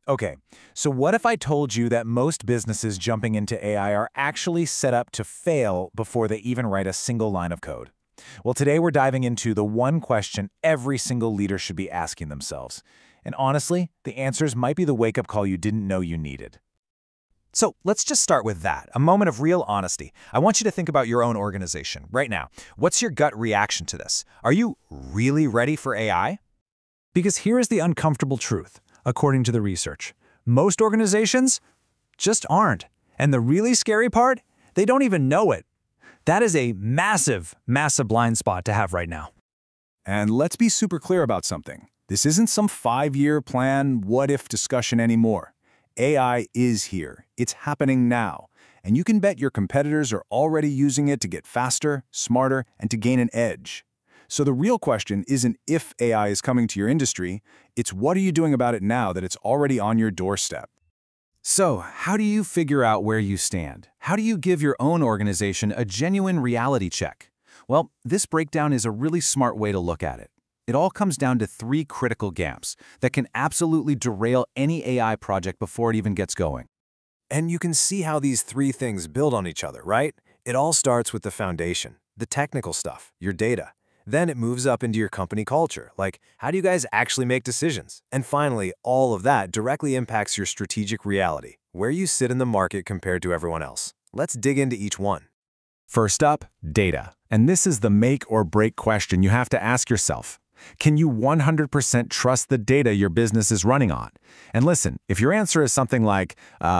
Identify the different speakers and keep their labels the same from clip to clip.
Speaker 1: Okay, so what if I told you that most businesses jumping into AI are actually set up to fail before they even write a single line of code? Well, today we're diving into the one question every single leader should be asking themselves. And honestly, the answers might be the wake-up call you didn't know you needed.
Speaker 2: So let's just start with that, a moment of real honesty. I want you to think about your own organization right now. What's your gut reaction to this? Are you really ready for AI?
Speaker 3: Because here is the uncomfortable truth, according to the research. Most organizations just aren't. And the really scary part, they don't even know it. That is a massive, massive blind spot to have right now.
Speaker 4: And let's be super clear about something. This isn't some 5-year plan, what-if discussion anymore. AI is here. It's happening now. And you can bet your competitors are already using it to get faster, smarter, and to gain an edge. So the real question isn't if AI is coming to your industry, it's what are you doing about it now that it's already on your doorstep?
Speaker 2: So, how do you figure out where you stand? How do you give your own organization a genuine reality check? Well, this breakdown is a really smart way to look at it. It all comes down to 3 critical gaps that can absolutely derail any AI project before it even gets going.
Speaker 5: And you can see how these 3 things build on each other, right? It all starts with the foundation, the technical stuff, your data. Then it moves up into your company culture, like how do you guys actually make decisions? And finally, all of that directly impacts your strategic reality, where you sit in the market compared to everyone else. Let's dig into each one.
Speaker 2: First up, data. And this is the make or break question you have to ask yourself. Can you 100% trust the data your business is running on? And listen, if your answer is something like,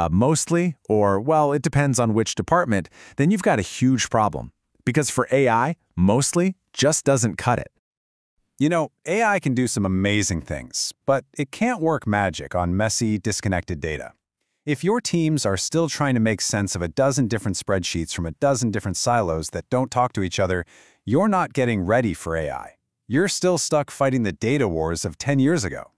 Speaker 2: mostly, or, well, it depends on which department, then you've got a huge problem. Because for AI, mostly just doesn't cut it.
Speaker 6: You know, AI can do some amazing things, but it can't work magic on messy, disconnected data. If your teams are still trying to make sense of a dozen different spreadsheets from a dozen different silos that don't talk to each other, you're not getting ready for AI. You're still stuck fighting the data wars of 10 years ago.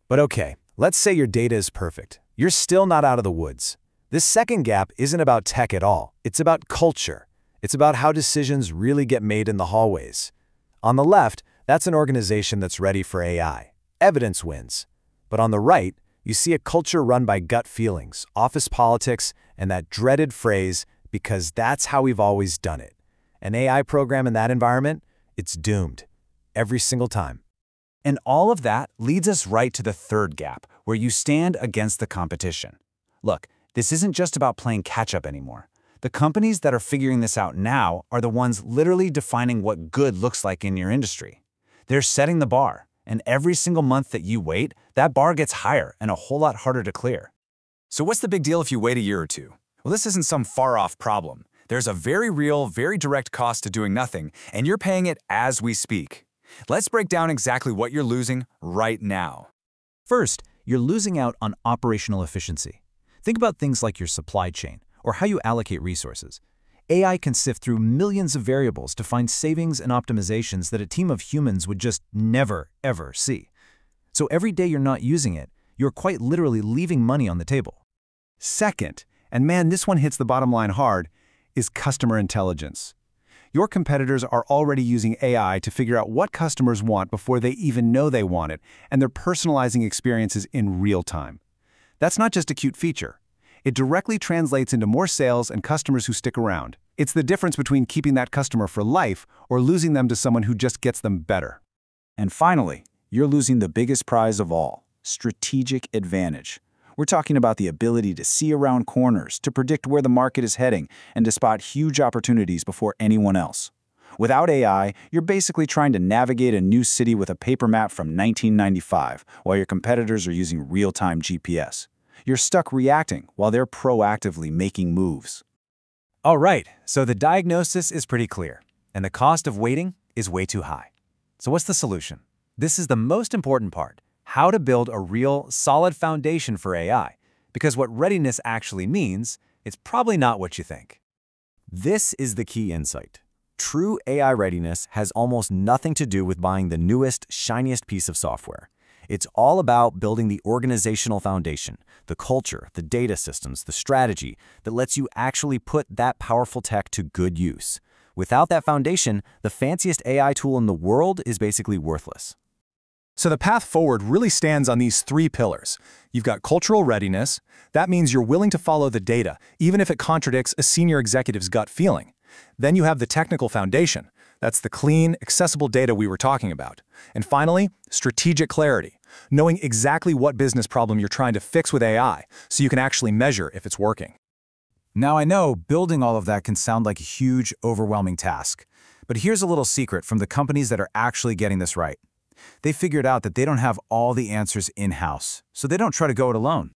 Speaker 5: But okay, let's say your data is perfect. You're still not out of the woods. This second gap isn't about tech at all. It's about culture. It's about how decisions really get made in the hallways. On the left, that's an organization that's ready for AI. Evidence wins. But on the right, you see a culture run by gut feelings, office politics, and that dreaded phrase, because that's how we've always done it. An AI program in that environment, it's doomed. Every single time.
Speaker 2: And all of that leads us right to the third gap, where you stand against the competition. Look, this isn't just about playing catch-up anymore. The companies that are figuring this out now are the ones literally defining what good looks like in your industry. They're setting the bar, and every single month that you wait, that bar gets higher and a whole lot harder to clear.
Speaker 3: So what's the big deal if you wait a year or two? Well, this isn't some far-off problem. There's a very real, very direct cost to doing nothing, and you're paying it as we speak. Let's break down exactly what you're losing right now.
Speaker 2: First, you're losing out on operational efficiency. Think about things like your supply chain, or how you allocate resources. AI can sift through millions of variables to find savings and optimizations that a team of humans would just never, ever see. So every day you're not using it, you're quite literally leaving money on the table.
Speaker 6: Second, and man, this one hits the bottom line hard, is customer intelligence. Your competitors are already using AI to figure out what customers want before they even know they want it, and they're personalizing experiences in real time. That's not just a cute feature. It directly translates into more sales and customers who stick around. It's the difference between keeping that customer for life or losing them to someone who just gets them better.
Speaker 7: And finally, you're losing the biggest prize of all, strategic advantage. We're talking about the ability to see around corners, to predict where the market is heading, and to spot huge opportunities before anyone else. Without AI, you're basically trying to navigate a new city with a paper map from 1995, while your competitors are using real-time GPS. You're stuck reacting while they're proactively making moves.
Speaker 1: All right, so the diagnosis is pretty clear, and the cost of waiting is way too high. So what's the solution? This is the most important part, how to build a real, solid foundation for AI, because what readiness actually means, it's probably not what you think.
Speaker 5: This is the key insight. True AI readiness has almost nothing to do with buying the newest, shiniest piece of software. It's all about building the organizational foundation, the culture, the data systems, the strategy that lets you actually put that powerful tech to good use. Without that foundation, the fanciest AI tool in the world is basically worthless.
Speaker 4: So the path forward really stands on these three pillars. You've got cultural readiness. That means you're willing to follow the data, even if it contradicts a senior executive's gut feeling. Then you have the technical foundation. That's the clean, accessible data we were talking about. And finally, strategic clarity, knowing exactly what business problem you're trying to fix with AI so you can actually measure if it's working.
Speaker 2: Now I know building all of that can sound like a huge, overwhelming task. But here's a little secret from the companies that are actually getting this right. They figured out that they don't have all the answers in-house, so they don't try to go it alone.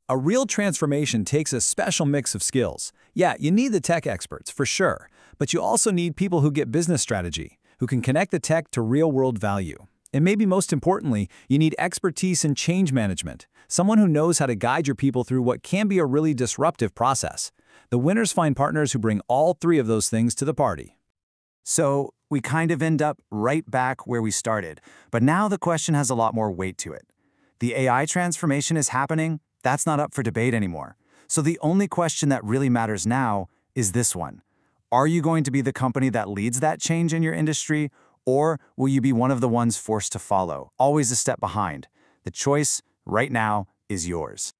Speaker 3: A real transformation takes a special mix of skills. Yeah, you need the tech experts, for sure, but you also need people who get business strategy, who can connect the tech to real-world value. And maybe most importantly, you need expertise in change management, someone who knows how to guide your people through what can be a really disruptive process. The winners find partners who bring all three of those things to the party.
Speaker 2: So we kind of end up right back where we started, but now the question has a lot more weight to it. The AI transformation is happening. That's not up for debate anymore. So the only question that really matters now is this one. Are you going to be the company that leads that change in your industry, or will you be one of the ones forced to follow, always a step behind? The choice right now is yours.